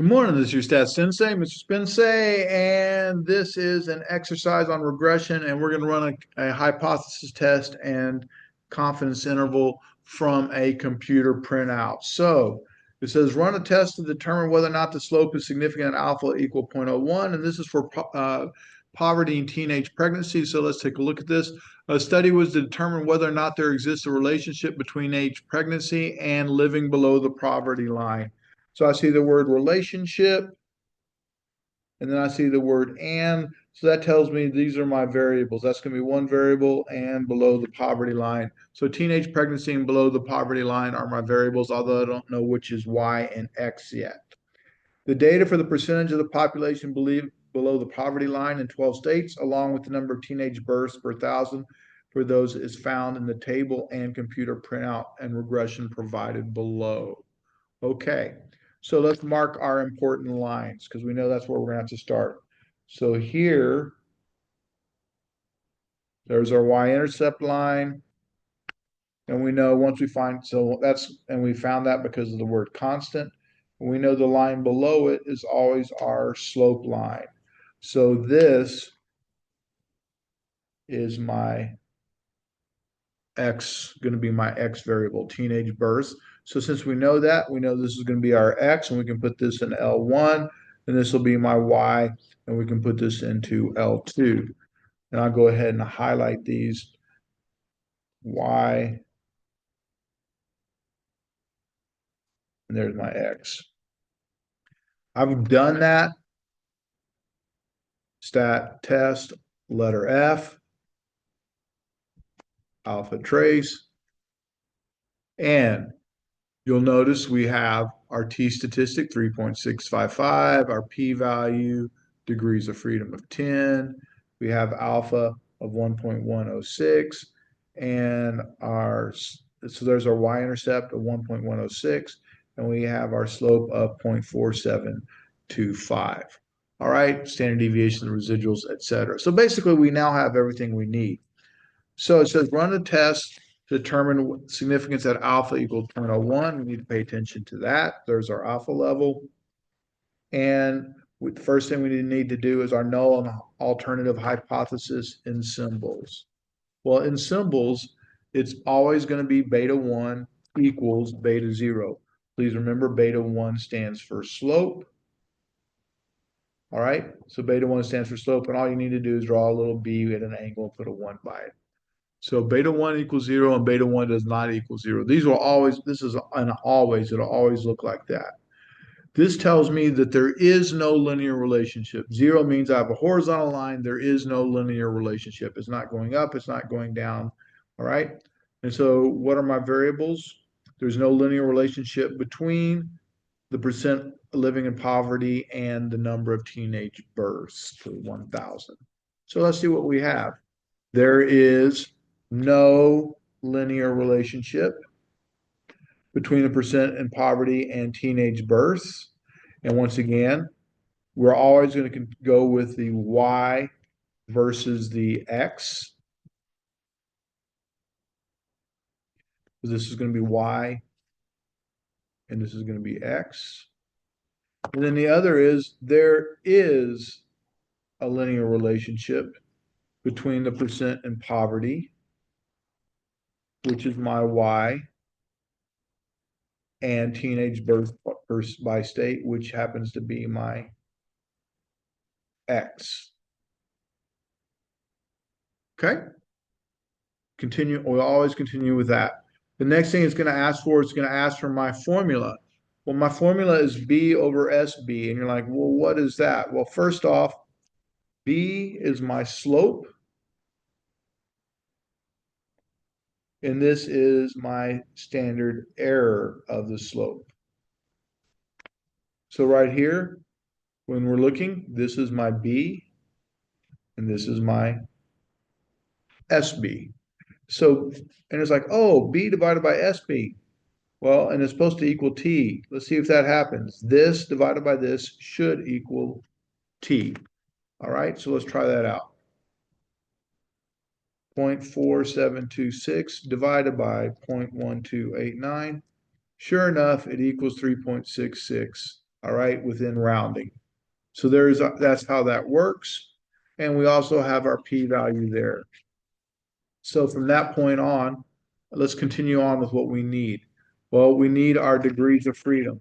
Good morning, this is your Stats Sensei, Mr. Spensei, and this is an exercise on regression, and we're going to run a hypothesis test and confidence interval from a computer printout. So it says run a test to determine whether or not the slope is significant at alpha equal 0.01, and this is for poverty and teenage pregnancy. So let's take a look at this. A study was to determine whether or not there exists a relationship between age pregnancy and living below the poverty line. So I see the word relationship, and then I see the word and. So that tells me these are my variables. That's going to be one variable and below the poverty line. So teenage pregnancy and below the poverty line are my variables, although I don't know which is Y and X yet. The data for the percentage of the population below the poverty line in 12 states, along with the number of teenage births per thousand for those is found in the table and computer printout and regression provided below. Okay, so let's mark our important lines because we know that's where we're going to have to start. So here, there's our y-intercept line. And we know once we find, so that's, and we found that because of the word constant. We know the line below it is always our slope line. So this is my X, going to be my X variable, teenage birth. So since we know that, we know this is going to be our X, and we can put this in L1, and this will be my Y, and we can put this into L2. And I'll go ahead and highlight these Y, and there's my X. I've done that. Stat test, letter F, alpha trace, and you'll notice we have our t statistic 3.655, our p-value, degrees of freedom of 10, we have alpha of 1.106, and so there's our y-intercept of 1.106, and we have our slope of 0.4725. All right, standard deviation, residuals, etc. So basically, we now have everything we need. So it says run a test to determine significance at alpha equals 0.01. We need to pay attention to that. There's our alpha level. And the first thing we need to do is our null and alternative hypothesis in symbols. Well, in symbols, it's always going to be beta 1 equals beta 0. Please remember beta 1 stands for slope. All right, so beta 1 stands for slope, and all you need to do is draw a little b at an angle and put a 1 by it. So beta 1 equals 0 and beta 1 does not equal 0. These will always, this is an always, it'll always look like that. This tells me that there is no linear relationship. 0 means I have a horizontal line. There is no linear relationship. It's not going up, it's not going down. All right. And so what are my variables? There's no linear relationship between the percent living in poverty and the number of teenage births per 1,000. So let's see what we have. There is no linear relationship between the percent in poverty and teenage births. And once again, we're always going to go with the Y versus the X. This is going to be Y and this is going to be X. And then the other is there is a linear relationship between the percent in poverty, which is my Y, and teenage birth by state, which happens to be my X. Okay. Continue. We'll always continue with that. The next thing it's going to ask for is going to ask for my formula. Well, my formula is B over SB. And you're like, well, what is that? Well, first off, B is my slope. And this is my standard error of the slope. So right here, when we're looking, this is my B and this is my SB. So, and it's like, oh, B divided by SB. Well, and it's supposed to equal T. Let's see if that happens. This divided by this should equal T. All right, so let's try that out. 0.4726 divided by 0.1289. Sure enough, it equals 3.66. all right, within rounding. So that's how that works. And we also have our p-value there. So from that point on, let's continue on with what we need. Well, we need our degrees of freedom.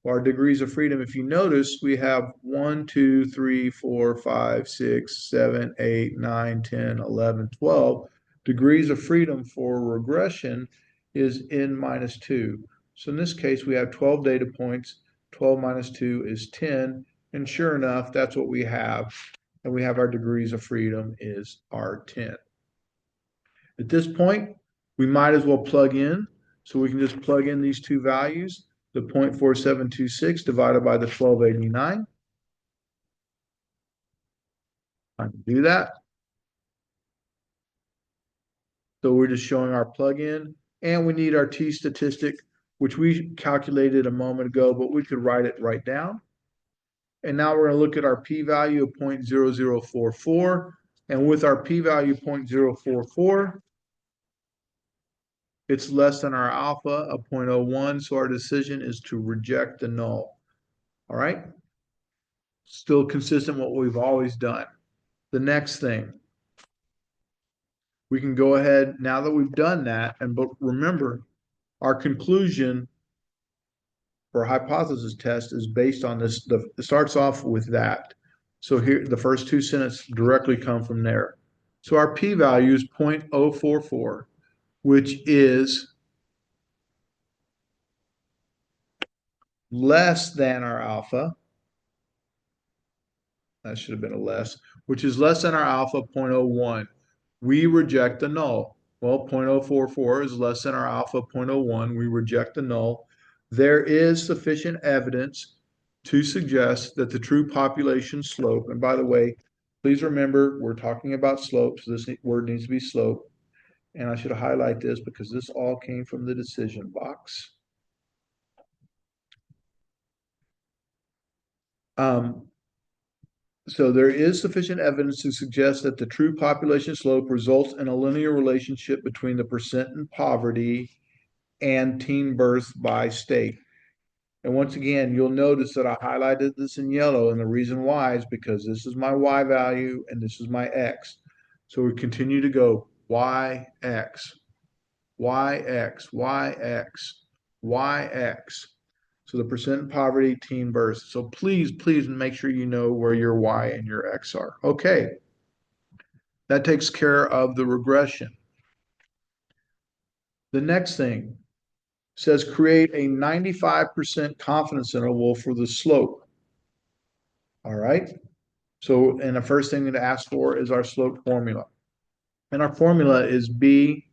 Our degrees of freedom, if you notice, we have 1, 2, 3, 4, 5, 6, 7, 8, 9, 10, 11, 12. Degrees of freedom for regression is n minus 2. So in this case, we have 12 data points. 12 minus 2 is 10. And sure enough, that's what we have. And we have our degrees of freedom is our 10. At this point, we might as well plug in. So we can just plug in these two values, the 0.4726 divided by the 1289. I can do that. So we're just showing our plug-in, and we need our t-statistic, which we calculated a moment ago, but we could write it right down. And now we're going to look at our p-value of 0.0044. And with our p-value 0.044, it's less than our alpha of 0.01, so our decision is to reject the null. All right? Still consistent with what we've always done. The next thing, we can go ahead, now that we've done that, but remember, our conclusion for hypothesis test is based on this. It starts off with that. So here, the first two sentences directly come from there. So our p-value is 0.044, which is less than our alpha. That should have been a less, which is less than our alpha 0.01. We reject the null. Well, 0.044 is less than our alpha 0.01. We reject the null. There is sufficient evidence to suggest that the true population slope, and by the way, please remember we're talking about slope, so this word needs to be slope. And I should highlight this because this all came from the decision box. So there is sufficient evidence to suggest that the true population slope results in a linear relationship between the percent in poverty and teen births by state. And once again, you'll notice that I highlighted this in yellow, and the reason why is because this is my Y value and this is my X. So we continue to go Y, X, Y, X, Y, X, Y, X. So the percent in poverty, teen births. So please, please make sure you know where your Y and your X are. Okay, that takes care of the regression. The next thing says create a 95% confidence interval for the slope. All right. So, and the first thing to ask for is our slope formula. And our formula is B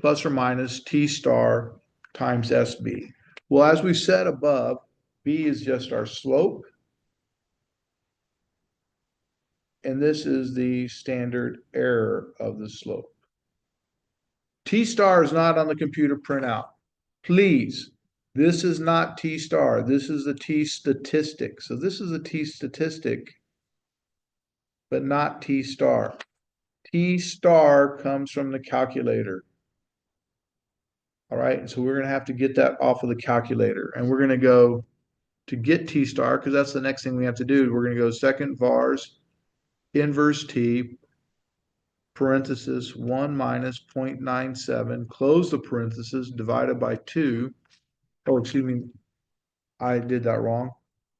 plus or minus T star times SB. Well, as we said above, B is just our slope. And this is the standard error of the slope. T star is not on the computer printout. Please, this is not T star. This is the T statistic. So this is a T statistic, but not T star. T star comes from the calculator. All right, so we're going to have to get that off of the calculator. And we're going to go to get T star, because that's the next thing we have to do. We're going to go second vars, inverse T, parenthesis 1 minus 0.97, close the parenthesis, divided by 2. Oh, excuse me, I did that wrong.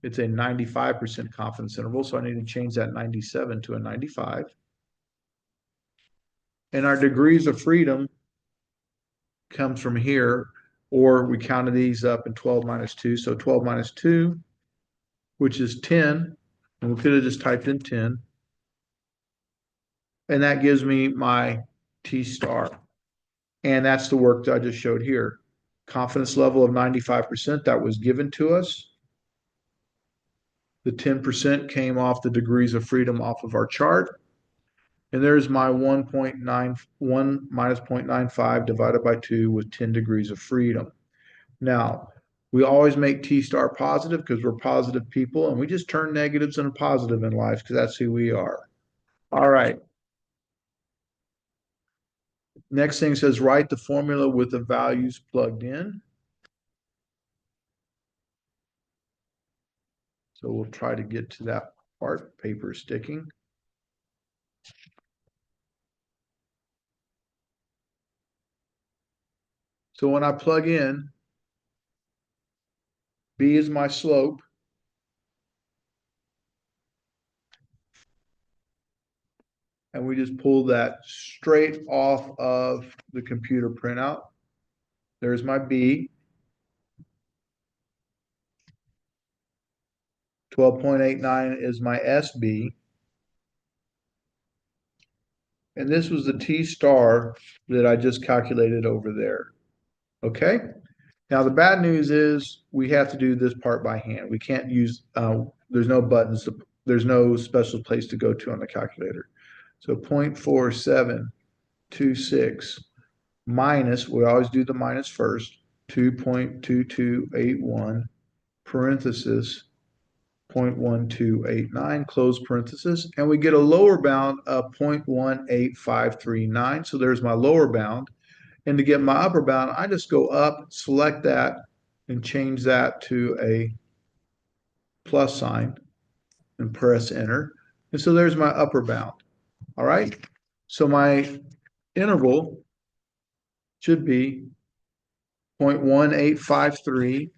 It's a 95% confidence interval, so I need to change that 97 to a 95. And our degrees of freedom comes from here, or we counted these up in 12 minus 2. So 12 minus 2, which is 10, and we could have just typed in 10. And that gives me my T star. And that's the work that I just showed here. Confidence level of 95%, that was given to us. The 10% came off the degrees of freedom off of our chart. And there's my 1.91 minus 0.95 divided by 2 with 10 degrees of freedom. Now, we always make T star positive because we're positive people, and we just turn negatives into positive in life because that's who we are. All right. Next thing says write the formula with the values plugged in. So we'll try to get to that part. Paper sticking. So when I plug in, B is my slope. And we just pull that straight off of the computer printout. There's my B. 12.89 is my SB. And this was the T star that I just calculated over there. Okay? Now, the bad news is we have to do this part by hand. We can't use, there's no buttons, there's no special place to go to on the calculator. So 0.4726 minus, we always do the minus first, 2.2281 parenthesis 0.1289 close parenthesis, and we get a lower bound of 0.18539. So there's my lower bound. And to get my upper bound, I just go up, select that, and change that to a plus sign and press enter. And so there's my upper bound. All right. So my interval should be 0.1853,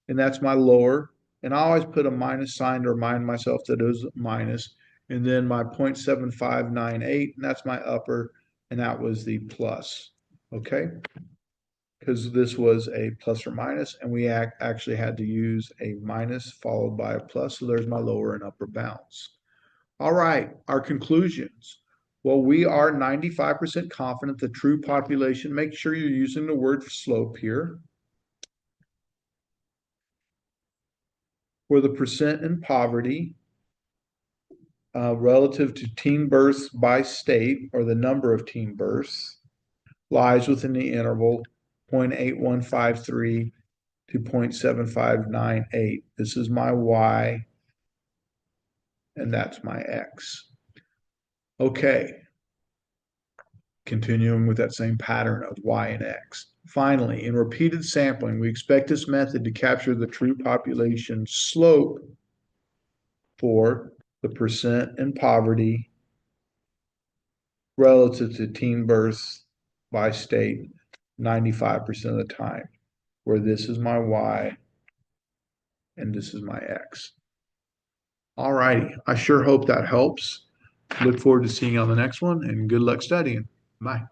and that's my lower. And I always put a minus sign to remind myself that it was minus. And then my 0.7598, and that's my upper, and that was the plus. Okay. Because this was a plus or minus, and we actually had to use a minus followed by a plus. So there's my lower and upper bounds. All right, our conclusions. Well, we are 95% confident the true population, make sure you're using the word slope here, where the percent in poverty relative to teen births by state, or the number of teen births, lies within the interval 0.8153 to 0.7598. This is my Y, and that's my X. Okay, continuing with that same pattern of Y and X. Finally, in repeated sampling, we expect this method to capture the true population slope for the percent in poverty relative to teen births by state 95% of the time, where this is my Y and this is my X. All righty. I sure hope that helps. Look forward to seeing you on the next one, and good luck studying. Bye.